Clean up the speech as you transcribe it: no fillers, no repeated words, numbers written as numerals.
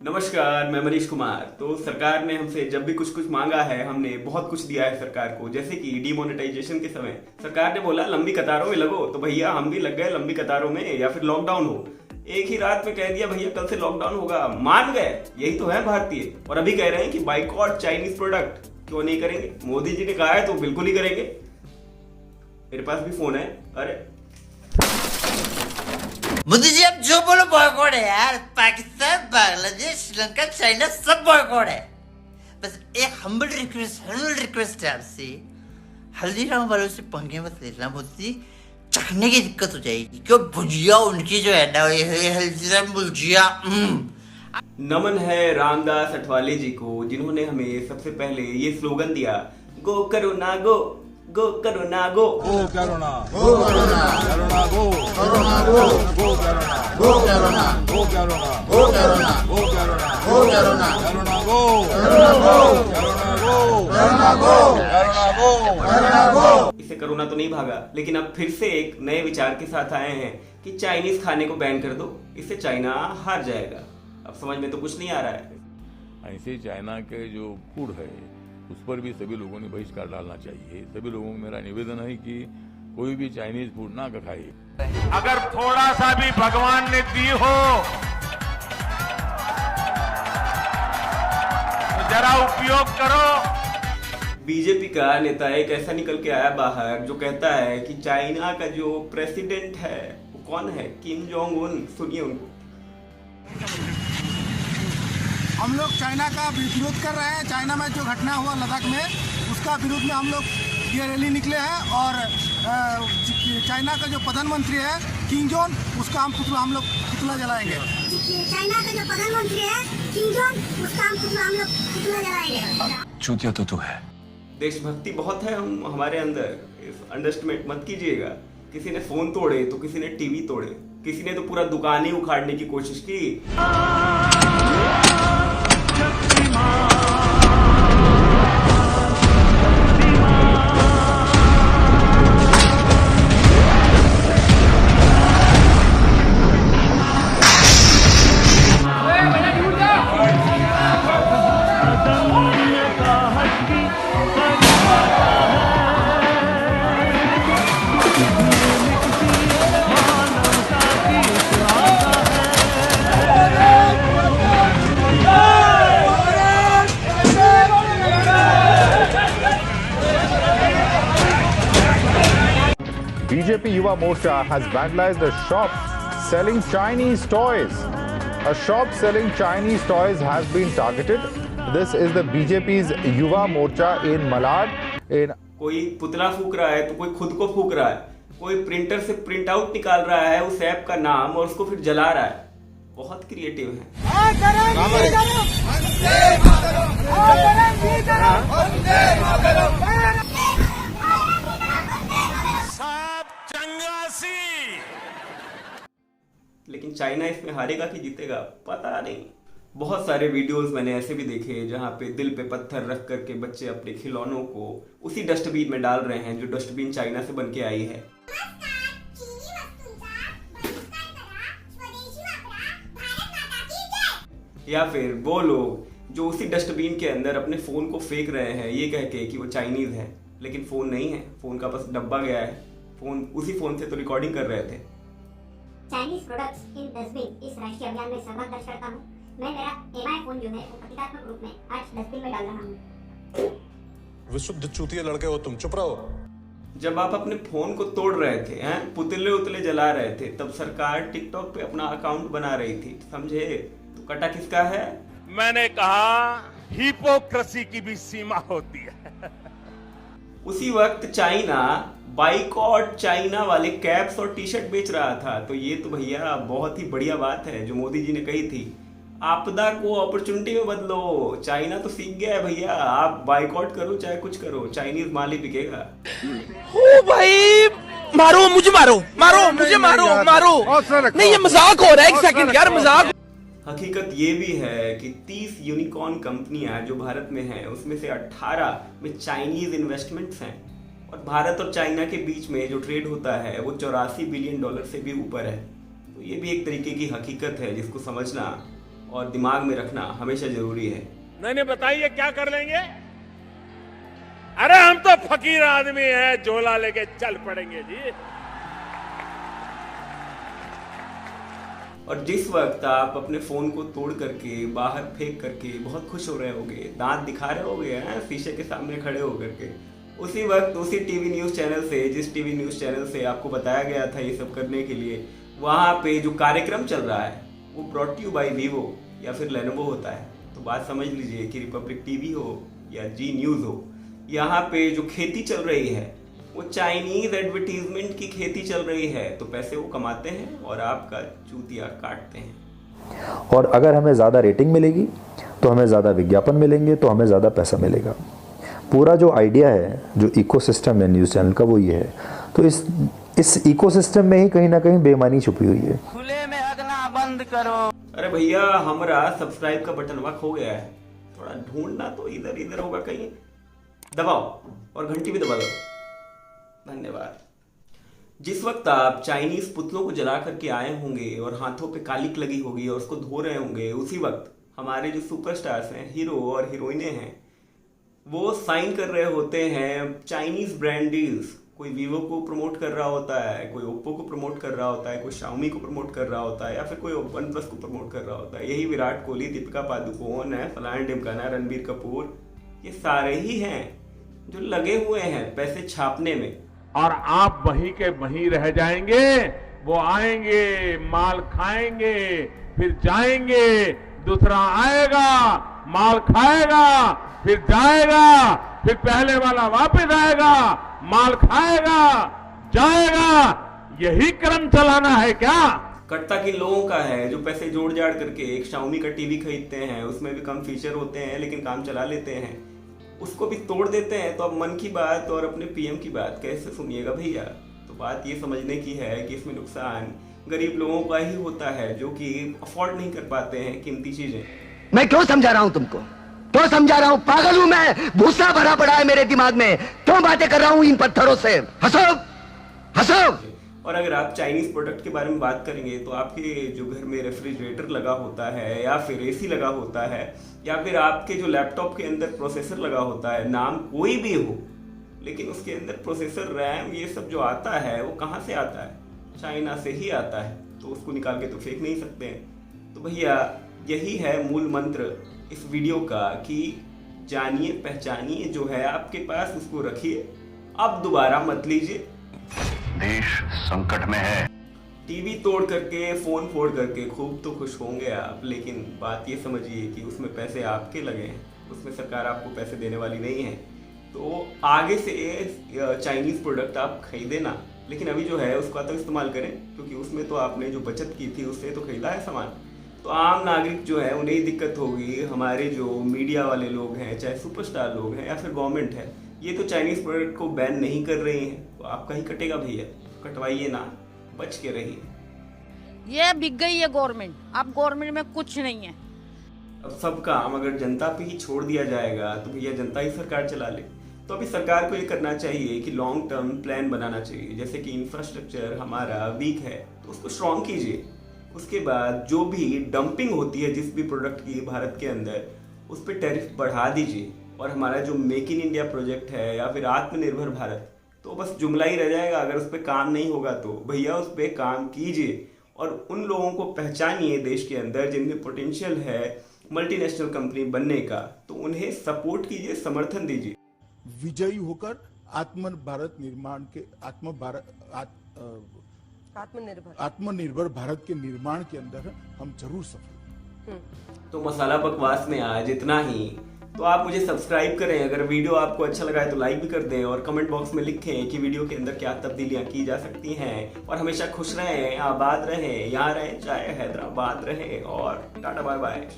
नमस्कार, मैं मनीष कुमार। तो सरकार ने हमसे जब भी कुछ मांगा है, हमने बहुत कुछ दिया है सरकार को। जैसे कि डिमोनेटाइजेशन के समय सरकार ने बोला लंबी कतारों में लगो, तो भैया हम भी लग गए लंबी कतारों में। या फिर लॉकडाउन हो, एक ही रात में कह दिया भैया कल से लॉकडाउन होगा, मान गए। यही तो है भारतीय। और अभी कह रहे हैं कि बाइकॉट चाइनीज प्रोडक्ट। क्यों नहीं करेंगे? मोदी जी ने कहा है तो बिल्कुल ही करेंगे। मेरे पास भी फोन है। अरे मोदी जी आप जो बोलो बॉयकॉट है यार। पाकिस्तान, बांग्लादेश, श्रीलंका, चाइना सब बॉयकॉट है। बस एक हम्बल रिक्वेस्ट है आपसे, हल्दीराम वालों से पंगे मत लेना। मोदी जी चखने की दिक्कत हो जाएगी, क्यों भुजिया उनकी जो है ना हल्दीराम भुजिया। नमन है रामदास अठवाले जी को, जिन्होंने हमें सबसे पहले ये स्लोगन दिया, go corona go, go corona go, go corona, go corona, corona go, corona go, go corona, go corona, go corona, go corona, go corona, go corona, corona go, corona go, corona go, corona go, corona go, corona go. इससे corona तो नहीं भागा, लेकिन अब फिर से एक नए विचार के साथ आए हैं कि चाइनीज खाने को बैन कर दो, इससे चाइना हार जाएगा। अब समझ में तो कुछ नहीं आ रहा है। ऐसे चाइना के जो फूड है उस पर भी सभी लोगों ने बहिष्कार डालना चाहिए। सभी लोगों को मेरा निवेदन है कि कोई भी चाइनीज फूड ना खाए। अगर थोड़ा सा भी भगवान ने दी हो तो जरा उपयोग करो। बीजेपी का नेता एक ऐसा निकल के आया बाहर जो कहता है कि चाइना का जो प्रेसिडेंट है वो कौन है, किम जोंग उन। सुनिए उनको। हम लोग चाइना का विरोध कर रहे हैं। चाइना में जो घटना हुआ लद्दाख में, उसका विरोध में हम लोग ये रैली निकले हैं। और चाइना का जो प्रधानमंत्री है किम जोंग, उसका हम लोग पुतला जलाएंगे। चाइना का जो प्रधानमंत्री है किम जोंग, उसका हम लोग पुतला जलाएंगे। चूतिया तो तू है। देशभक्ति बहुत है हमारे अंदर, अंडरस्टिमेट मत कीजिएगा। किसी ने फोन तोड़े तो किसी ने टीवी तोड़े, किसी ने तो पूरा दुकान ही उखाड़ने की कोशिश की। BJP Yuva Morcha has vandalized a shop selling Chinese toys. A shop selling Chinese toys has been targeted. This is the BJP's Yuva Morcha in Malad. कोई पुतला फूक रहा है तो कोई खुद को फूक रहा है, कोई प्रिंटर से प्रिंट आउट निकाल रहा है उस ऐप का नाम और उसको फिर जला रहा है। बहुत क्रिएटिव है। लेकिन चाइना इसमें हारेगा कि जीतेगा पता नहीं। बहुत सारे वीडियोस मैंने ऐसे भी देखे जहां पे दिल पे पत्थर रख करके बच्चे अपने खिलौनों को उसी डस्टबिन में डाल रहे हैं जो डस्टबिन चाइना से बन के आई है। या फिर वो लोग जो उसी डस्टबिन के अंदर अपने फोन को फेंक रहे हैं ये कह के कि वो चाइनीज है, लेकिन फोन नहीं है, फोन का बस डब्बा गया है। फोन उसी फोन से तो रिकॉर्डिंग कर रहे थे। चाइनीज प्रोडक्ट्स इन डस्टबिन इस राष्ट्रीय अभियान में संवाद दर्ज करता हूँ। मैं मेरा एमआई फोन जो है वो प्रतीकात्मक रूप में आज डस्टबिन में डाल रहा हूँ। विशुद्ध चूतिया लड़के हो तुम, चुप रहो। जब आप अपने फोन को तोड़ रहे थे, पुतले उतले जला रहे थे, तब सरकार टिकटॉक पे अपना अकाउंट बना रही थी, समझे? तो कटा किसका है? मैंने कहा हिपोक्रेसी की भी सीमा होती है। उसी वक्त चाइना बाइकॉट चाइना वाले कैप्स और टी शर्ट बेच रहा था। तो ये तो भैया बहुत ही बढ़िया बात है जो मोदी जी ने कही थी, आपदा को अपॉर्चुनिटी में बदलो। चाइना तो सीख गया है भैया, आप बाइकॉट करो चाहे कुछ करो, चाइनीज माल ही बिकेगा। ओ भाई मारो मुझे, मारो मारो मुझे, मारो मारो। नहीं ये मजाक हो रहा है, एक सेकंड यार, मजाक। हकीकत ये भी है कि 30 यूनिकॉर्न कंपनियां जो भारत में हैं उसमें से 18 में चाइनीज इन्वेस्टमेंट्स हैं। और भारत और चाइना के बीच में जो ट्रेड होता है वो $84 बिलियन से भी ऊपर है। तो तो ये भी एक तरीके की हकीकत है जिसको समझना और दिमाग में रखना हमेशा जरूरी है। नहीं बताइए क्या कर लेंगे? अरे हम तो फकीर आदमी हैं, झोला लेके चल पड़ेंगे जी। और जिस वक्त आप अपने फोन को तोड़ करके बाहर फेंक करके बहुत खुश हो रहे होगे, दांत दिखा रहे होगे शीशे के सामने खड़े होकर के, उसी वक्त उसी टीवी न्यूज चैनल से, जिस टीवी न्यूज चैनल से आपको बताया गया था ये सब करने के लिए, वहां पे जो कार्यक्रम चल रहा है वो ब्रॉट यू बाय वीवो या फिर लेनोवो होता है। तो बात समझ लीजिए कि रिपब्लिक टीवी हो या जी न्यूज हो, यहाँ पे जो खेती चल रही है वो चाइनीज एडवर्टीजमेंट की खेती चल रही है। तो पैसे वो कमाते हैं और आपका चूतिया काटते हैं। और अगर हमें ज़्यादा रेटिंग मिलेगी तो हमें ज़्यादा विज्ञापन मिलेंगे, तो हमें ज़्यादा पैसा मिलेगा। पूरा जो आइडिया है, जो इकोसिस्टम है न्यूज़ चैनल का, वो ये है। तो इस इकोसिस्टम में ही कहीं ना कहीं बेईमानी छुपी हुई है। खुले में हगना बंद करो। अरे भैया, हमारा सब्सक्राइब का बटन खो गया है, थोड़ा ढूंढना तो इधर इधर होगा कहीं, दबाओ और घंटी भी दबा दो। धन्यवाद। जिस वक्त आप चाइनीज पुतलों को जला करके आए होंगे और हाथों पे कालिक लगी होगी और उसको धो रहे होंगे, उसी वक्त हमारे जो सुपरस्टार्स हैं, हीरो और हीरोइनें हैं, वो साइन कर रहे होते हैं चाइनीज ब्रांड डील्स। कोई वीवो को प्रमोट कर रहा होता है, कोई ओप्पो को प्रमोट कर रहा होता है, कोई शाओमी को प्रमोट कर रहा होता है, या फिर कोई वन प्लस को प्रमोट कर रहा होता है। यही विराट कोहली, दीपिका पादुकोण है, फलान ढिमकाना, रणबीर कपूर, ये सारे ही हैं जो लगे हुए हैं पैसे छापने में। और आप वहीं के वहीं रह जाएंगे। वो आएंगे, माल खाएंगे, फिर जाएंगे, दूसरा आएगा, माल खाएगा, फिर जाएगा, फिर पहले वाला वापस आएगा, माल खाएगा, जाएगा। यही क्रम चलाना है क्या? कट्टा किन लोगों का है जो पैसे जोड़ जाड़ करके एक शाओमी का टीवी खरीदते हैं, उसमें भी कम फीचर होते हैं लेकिन काम चला लेते हैं, उसको भी तोड़ देते हैं। तो अब मन की बात और अपने पीएम की बात कैसे सुनिएगा भैया? तो बात ये समझने की है कि इसमें नुकसान गरीब लोगों का ही होता है जो कि अफोर्ड नहीं कर पाते हैं कीमती चीजें। मैं क्यों समझा रहा हूं तुमको? क्यों समझा रहा हूं? पागल हूं मैं? भूसा भरा पड़ा है मेरे दिमाग में। क्यों बातें कर रहा हूं इन पत्थरों से? हंसो हंसो। और अगर आप चाइनीज प्रोडक्ट के बारे में बात करेंगे तो आपके जो घर में रेफ्रिजरेटर लगा होता है या फिर एसी लगा होता है या फिर आपके जो लैपटॉप के अंदर प्रोसेसर लगा होता है, नाम कोई भी हो, लेकिन उसके अंदर प्रोसेसर, रैम, ये सब जो आता है वो कहाँ से आता है? चाइना से ही आता है। तो उसको निकाल के तो फेंक नहीं सकते हैं। तो भैया, यही है मूल मंत्र इस वीडियो का कि जानिए, पहचानिए, जो है आपके पास उसको रखिए, अब दोबारा मत लीजिए। देश संकट में है। टीवी तोड़ करके, फोन फोड़ करके खूब तो खुश होंगे आप, लेकिन बात ये समझिए कि उसमें पैसे आपके लगे हैं, उसमें सरकार आपको पैसे देने वाली नहीं है। तो आगे से चाइनीज प्रोडक्ट आप खरीदे ना, लेकिन अभी जो है उसका तो इस्तेमाल करें, क्योंकि उसमें तो आपने जो बचत की थी उससे तो खरीदा है सामान। तो आम नागरिक जो है उन्हें ही दिक्कत होगी। हमारे जो मीडिया वाले लोग हैं, चाहे सुपरस्टार लोग हैं या फिर गवर्नमेंट है, ये तो चाइनीज प्रोडक्ट को बैन नहीं कर रही हैं, तो आपका ही कटेगा भैया। कटवाइए ना, बच के रहिए। ये बिक गई है गवर्नमेंट, अब गवर्नमेंट में कुछ नहीं है। अब सब काम अगर जनता पे ही छोड़ दिया जाएगा तो भैया जनता ही सरकार चला ले। तो अभी सरकार को ये करना चाहिए कि लॉन्ग टर्म प्लान बनाना चाहिए। जैसे कि इंफ्रास्ट्रक्चर हमारा वीक है तो उसको स्ट्रॉन्ग कीजिए। उसके बाद जो भी डंपिंग होती है जिस भी प्रोडक्ट की भारत के अंदर, उस पर टैरिफ बढ़ा दीजिए। और हमारा जो मेक इन इंडिया प्रोजेक्ट है या फिर आत्मनिर्भर भारत, तो बस जुमला ही रह जाएगा अगर उस पर काम नहीं होगा। तो भैया उस पर काम कीजिए और उन लोगों को पहचानिए देश के अंदर जिनमें पोटेंशियल है मल्टीनेशनल कंपनी बनने का, तो उन्हें सपोर्ट कीजिए, समर्थन दीजिए। विजयी होकर भारत निर्माण के आत्मनिर्भर भारत के निर्माण के अंदर हम जरूर सफल। तो मसाला बकवास में आज इतना ही। तो आप मुझे सब्सक्राइब करें, अगर वीडियो आपको अच्छा लगा है तो लाइक भी कर दें और कमेंट बॉक्स में लिखें कि वीडियो के अंदर क्या तब्दीलियां की जा सकती हैं। और हमेशा खुश रहें, आबाद रहें, यहाँ रहें चाहे हैदराबाद रहें। और टाटा बाय बाय।